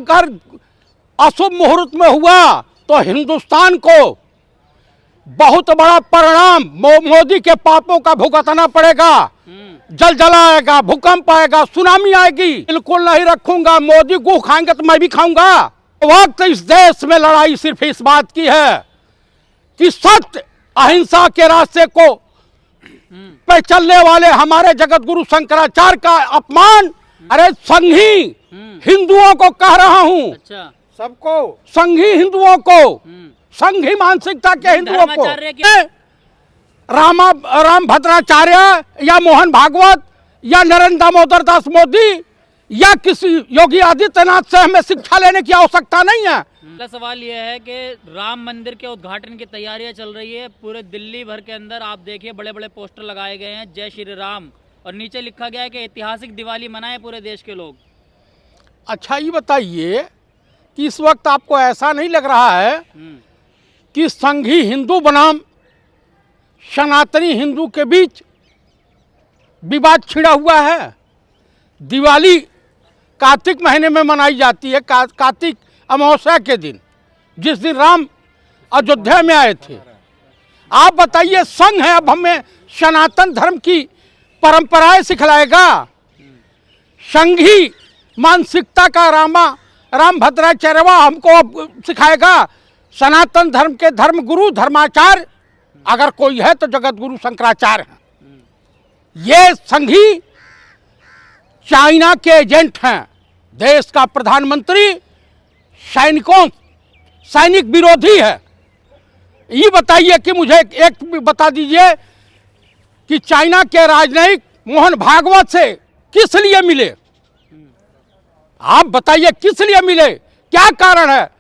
अगर अशुभ मुहूर्त में हुआ तो हिंदुस्तान को बहुत बड़ा परिणाम मोदी के पापों का भुगतना पड़ेगा। जलजला आएगा, भूकंप आएगा, सुनामी आएगी। बिल्कुल नहीं रखूंगा। मोदी गू खाएंगे तो मैं भी खाऊंगा। वक्त इस देश में लड़ाई सिर्फ इस बात की है कि सत्य अहिंसा के रास्ते को पे चलने वाले हमारे जगत गुरु शंकराचार्य का अपमान। अरे संघी हिंदुओं को कह रहा हूँ। अच्छा, सबको, संघी हिंदुओं को, संघी मानसिकता के हिंदुओं को, राम भद्राचार्य या मोहन भागवत या नरेंद्र दामोदर दास मोदी या किसी योगी आदित्यनाथ से हमें शिक्षा लेने की आवश्यकता नहीं है। अगला सवाल यह है कि राम मंदिर के उद्घाटन की तैयारियां चल रही है। पूरे दिल्ली भर के अंदर आप देखिए बड़े बड़े पोस्टर लगाए गए हैं, जय श्री राम, और नीचे लिखा गया है कि ऐतिहासिक दिवाली मनाएं पूरे देश के लोग। अच्छा, ये बताइए कि इस वक्त आपको ऐसा नहीं लग रहा है कि संघी हिंदू बनाम सनातनी हिंदू के बीच विवाद छिड़ा हुआ है? दिवाली कार्तिक महीने में मनाई जाती है, कार्तिक अमावस्या के दिन, जिस दिन राम अयोध्या में आए थे। आप बताइए, संघ है अब हमें सनातन धर्म की परंपराएं सिखलाएगा? संघी मानसिकता का राम भद्राचार्य हमको अब सिखाएगा? सनातन धर्म के धर्म गुरु धर्माचार्य अगर कोई है तो जगत गुरु शंकराचार्य हैं। ये संघी चाइना के एजेंट हैं। देश का प्रधानमंत्री सैनिक विरोधी है। ये बताइए कि मुझे एक बता दीजिए कि चाइना के राजनयिक मोहन भागवत से किस लिए मिले? आप बताइए किस लिए मिले? क्या कारण है?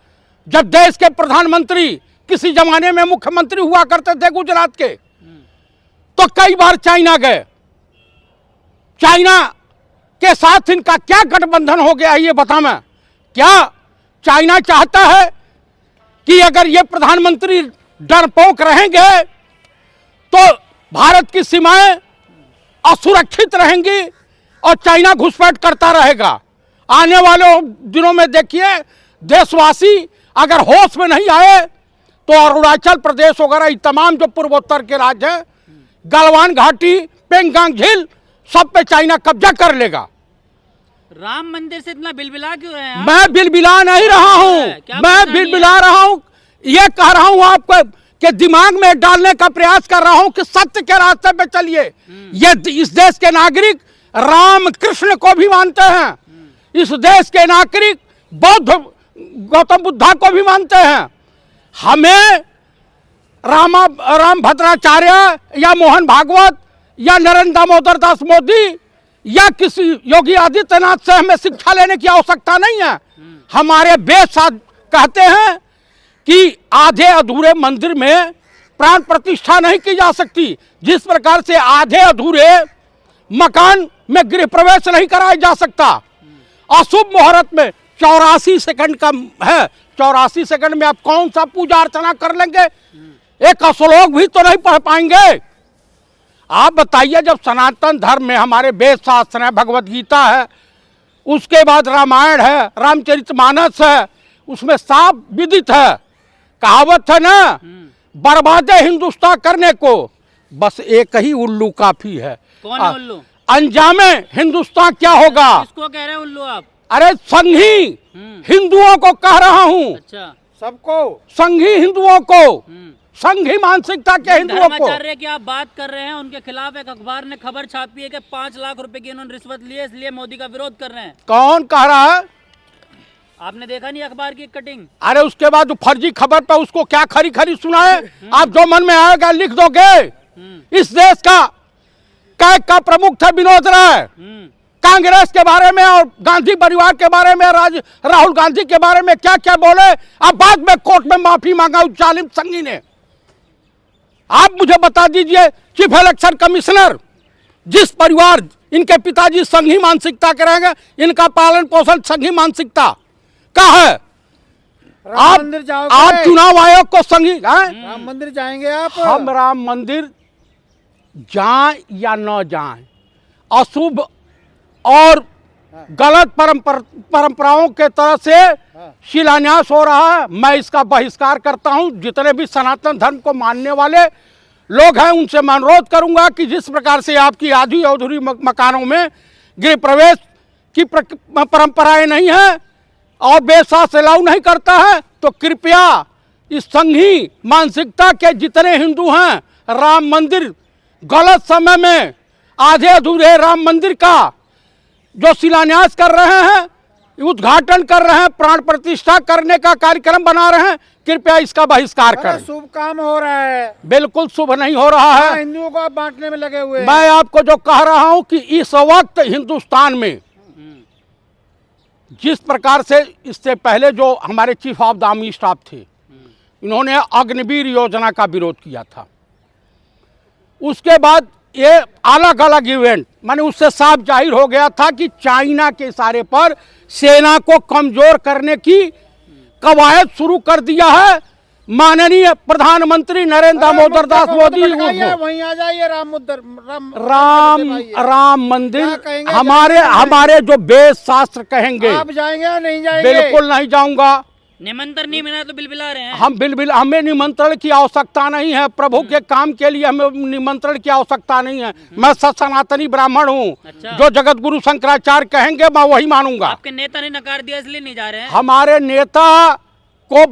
जब देश के प्रधानमंत्री किसी जमाने में मुख्यमंत्री हुआ करते थे गुजरात के, तो कई बार चाइना गए। चाइना के साथ इनका क्या गठबंधन हो गया ये बता मैं। क्या चाइना चाहता है कि अगर ये प्रधानमंत्री डरपोक रहेंगे तो भारत की सीमाएं असुरक्षित रहेंगी और चाइना घुसपैठ करता रहेगा? आने वाले दिनों में देखिए, देशवासी अगर होश में नहीं आए तो अरुणाचल प्रदेश वगैरह तमाम जो पूर्वोत्तर के राज्य हैं, गलवान घाटी, पेंगोंग झील, सब पे चाइना कब्जा कर लेगा। राम मंदिर से इतना बिलबिला क्यों रहे हैं? मैं बिलबिला नहीं रहा हूं, मैं बिलबिला रहा हूं, ये कह रहा हूं आपको कि दिमाग में डालने का प्रयास कर रहा हूं कि सत्य के रास्ते पे चलिए। ये इस देश के नागरिक राम कृष्ण को भी मानते हैं। इस देश के नागरिक बौद्ध गौतम बुद्धा को भी मानते हैं। हमें राम भद्राचार्य या मोहन भागवत या नरेंद्र दामोदर दास मोदी या किसी योगी आदित्यनाथ से हमें शिक्षा लेने की आवश्यकता नहीं है। हमारे वेद कहते हैं कि आधे अधूरे मंदिर में प्राण प्रतिष्ठा नहीं की जा सकती, जिस प्रकार से आधे अधूरे मकान में गृह प्रवेश नहीं कराया जा सकता। अशुभ मुहूर्त में 84 सेकंड का है, 84 सेकंड में आप कौन सा पूजा अर्चना कर लेंगे? एक श्लोक भी तो नहीं पढ़ पाएंगे। आप बताइए, जब सनातन धर्म में हमारे वेद शास्त्र है, भगवत गीता है, उसके बाद रामायण है, रामचरितमानस है, उसमें साफ विदित है, कहावत है ना, बर्बादे हिंदुस्तान करने को बस एक ही उल्लू काफी है। कौन है उल्लू? अंजामे हिंदुस्तान क्या होगा? किसको कह रहे हैं उल्लू आप? अरे संघी हिंदुओं को कह रहा हूँ। अच्छा, सबको, संघी हिंदुओं को, संघी मानसिकता के हिंदुओं को। धर्माचार्य की आप बात कर रहे हैं, उनके खिलाफ एक अखबार ने खबर छापी है कि 5 लाख रुपए की उन्होंने रिश्वत ली है, इसलिए मोदी का विरोध कर रहे हैं। कौन कह रहा है? आपने देखा नहीं अखबार की कटिंग? अरे उसके बाद जो फर्जी खबर पे उसको क्या खरी खरी सुनाए? आप जो मन में आएगा लिख दोगे। इस देश का कैग का प्रमुख था विनोद राय। कांग्रेस के बारे में और गांधी परिवार के बारे में, राहुल गांधी के बारे में क्या क्या बोले। अब बाद में कोर्ट में माफी मांगा उस जालिम संघी ने। आप मुझे बता दीजिए, चीफ इलेक्शन कमिश्नर, जिस परिवार, इनके पिताजी संघी मानसिकता के रहेंगे, इनका पालन पोषण संघी मानसिकता का है। आप चुनाव आयोग को संघी राम मंदिर जाएंगे आप? हम राम मंदिर जाएं या न जाएं, अशुभ और गलत परंपराओं के तरह से शिलान्यास हो रहा है। मैं इसका बहिष्कार करता हूं। जितने भी सनातन धर्म को मानने वाले लोग हैं उनसे मैं अनुरोध करूंगा कि जिस प्रकार से आपकी आधी अधूरी मकानों में गृह प्रवेश की परंपराएं नहीं है और बेसास अलाउ नहीं करता है, तो कृपया इस संघी मानसिकता के जितने हिंदू हैं, राम मंदिर गलत समय में आधे अधूरे राम मंदिर का जो शिलान्यास कर रहे हैं, उद्घाटन कर रहे हैं, प्राण प्रतिष्ठा करने का कार्यक्रम बना रहे हैं, कृपया इसका बहिष्कार करें। शुभ काम हो रहा है, बिल्कुल शुभ नहीं हो रहा है। हिंदुओं को आप बांटने में लगे हुए हैं। मैं आपको जो कह रहा हूं कि इस वक्त हिंदुस्तान में जिस प्रकार से इससे पहले जो हमारे chief of the army staff थे, इन्होंने अग्निवीर योजना का विरोध किया था। उसके बाद ये अलग अलग इवेंट, माने उससे साफ जाहिर हो गया था कि चाइना के इशारे पर सेना को कमजोर करने की कवायद शुरू कर दिया है माननीय प्रधानमंत्री नरेंद्र दामोदर दास मोदी। वहीं आ जाइए राम मंदिर हमारे जो वेद शास्त्र कहेंगे। आप जाएंगे या नहीं जाएंगे? बिल्कुल नहीं जाऊंगा। निमंत्रण नहीं मिला तो बिलबिला रहे हैं। हमें निमंत्रण की आवश्यकता नहीं है। प्रभु के काम के लिए हमें निमंत्रण की आवश्यकता नहीं है। मैं सनातनी ब्राह्मण हूँ। अच्छा। जो जगत गुरु शंकराचार्य कहेंगे मैं वही मानूंगा। आपके नेता ने नकार दिया इसलिए नहीं जा रहे हैं? हमारे नेता को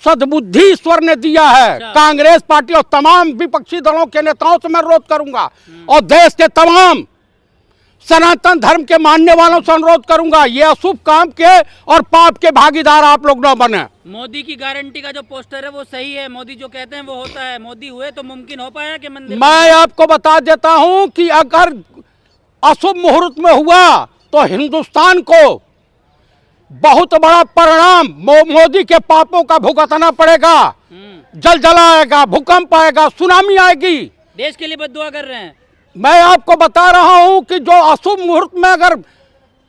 सद्बुद्धि ईश्वर ने दिया है। अच्छा। कांग्रेस पार्टी और तमाम विपक्षी दलों के नेताओं से मैं अनुरोध करूंगा और देश के तमाम सनातन धर्म के मानने वालों से अनुरोध करूंगा, ये अशुभ काम के और पाप के भागीदार आप लोग न बने। मोदी की गारंटी का जो पोस्टर है वो सही है, मोदी जो कहते हैं वो होता है। मोदी हुए तो मुमकिन हो पाया कि मंदिर? मैं आपको बता देता हूं कि अगर अशुभ मुहूर्त में हुआ तो हिंदुस्तान को बहुत बड़ा परिणाम मोदी के पापों का भुगतना पड़ेगा। जलजला आएगा, भूकंप आएगा, सुनामी आएगी। देश के लिए बद्दुआ कर रहे हैं। मैं आपको बता रहा हूं कि जो अशुभ मुहूर्त में अगर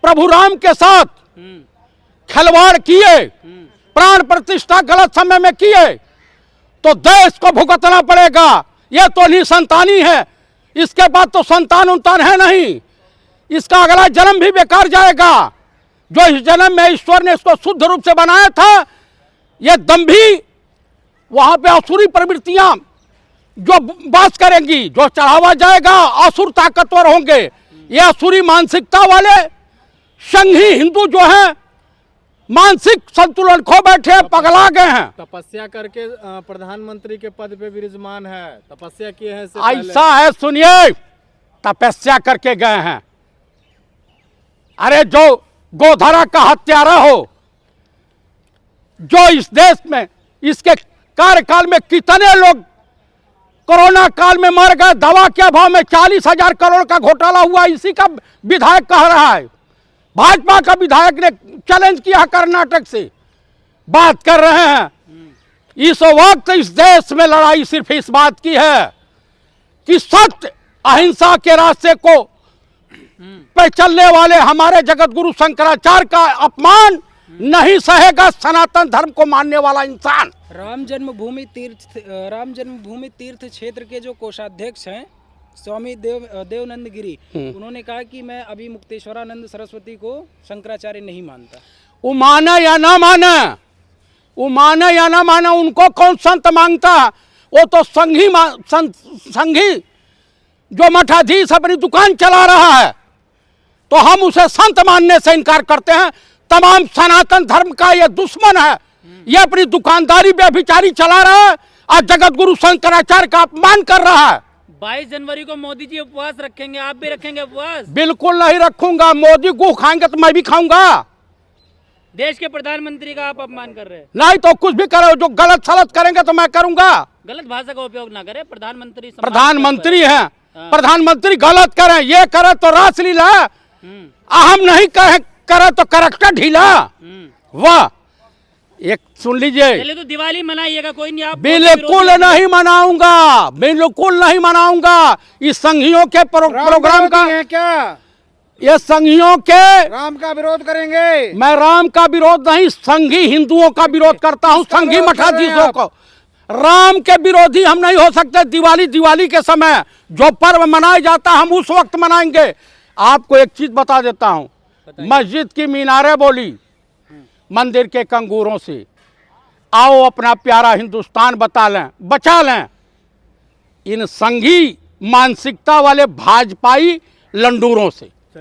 प्रभु राम के साथ खिलवाड़ किए, प्राण प्रतिष्ठा गलत समय में किए, तो देश को भुगतना पड़ेगा। यह तो निसंतानी है, इसके बाद तो संतान उन्तान है नहीं, इसका अगला जन्म भी बेकार जाएगा। जो इस जन्म में ईश्वर ने इसको शुद्ध रूप से बनाया था, यह दंभी वहां पे असुरी प्रवृत्तियां जो बात करेंगी, जो चढ़ावा जाएगा, असुर ताकतवर होंगे। ये असुरी मानसिकता वाले संघी हिंदू जो हैं मानसिक संतुलन खो बैठे, पगला गए हैं। तपस्या करके प्रधानमंत्री के पद पे विराजमान है, तपस्या किए हैं। ऐसा है, सुनिए, तपस्या करके गए हैं। अरे जो गोधरा का हत्यारा हो, जो इस देश में इसके कार्यकाल में कितने लोग कोरोना काल में मर गए, दवा के अभाव में 40,000 करोड़ का घोटाला हुआ, इसी का विधायक कह रहा है। भाजपा का विधायक ने चैलेंज किया कर्नाटक से, बात कर रहे हैं। इस वक्त इस देश में लड़ाई सिर्फ इस बात की है कि सत्य अहिंसा के रास्ते को पे चलने वाले हमारे जगत गुरु शंकराचार्य का अपमान नहीं सहेगा सनातन धर्म को मानने वाला इंसान। राम जन्मभूमि तीर्थ क्षेत्र के जो कोषाध्यक्ष हैं स्वामी देवानंद गिरी, उन्होंने कहा कि मैं अभी मुक्तेश्वरानंद सरस्वती को शंकराचार्य नहीं मानता। वो माने या ना माने, वो माने या ना माने, उनको कौन संत मांगता? वो तो संघी जो मठाधीश अपनी दुकान चला रहा है, तो हम उसे संत मानने से इनकार करते हैं। तमाम सनातन धर्म का ये दुश्मन है, ये अपनी दुकानदारी बेभिचारी चला रहा है और जगत गुरु शंकराचार्य का अपमान कर रहा है। 22 जनवरी को मोदी जी उपवास रखेंगे, आप भी रखेंगे उपवास? बिल्कुल नहीं रखूंगा। मोदी गुह खाएंगे तो मैं भी खाऊंगा। देश के प्रधानमंत्री का आप अपमान कर रहे हैं। नहीं तो कुछ भी करो, जो गलत सलत करेंगे तो मैं करूंगा। गलत भाषा का उपयोग ना करें, प्रधानमंत्री हैं। प्रधानमंत्री गलत करें, ये करे तो रासलीला, अहम नहीं करे तो करेक्टर ढीला। वाह, एक सुन लीजिए। पहले तो दिवाली मनाइएगा, कोई नहीं। आप बिल्कुल नहीं मनाऊंगा, बिल्कुल नहीं मनाऊंगा। इस संघियों के प्रोग्राम का है क्या? ये संघियों के राम का विरोध करेंगे? मैं राम का विरोध नहीं, संघी हिंदुओं का विरोध करता हूँ, संघी मठाधीशों को। राम के विरोधी हम नहीं हो सकते। दिवाली के समय जो पर्व मनाया जाता है हम उस वक्त मनाएंगे। आपको एक चीज बता देता हूँ, मस्जिद की मीनारें बोली मंदिर के कंगूरों से। आओ अपना प्यारा हिंदुस्तान बचा लें इन संघी मानसिकता वाले भाजपाई लंडूरों से।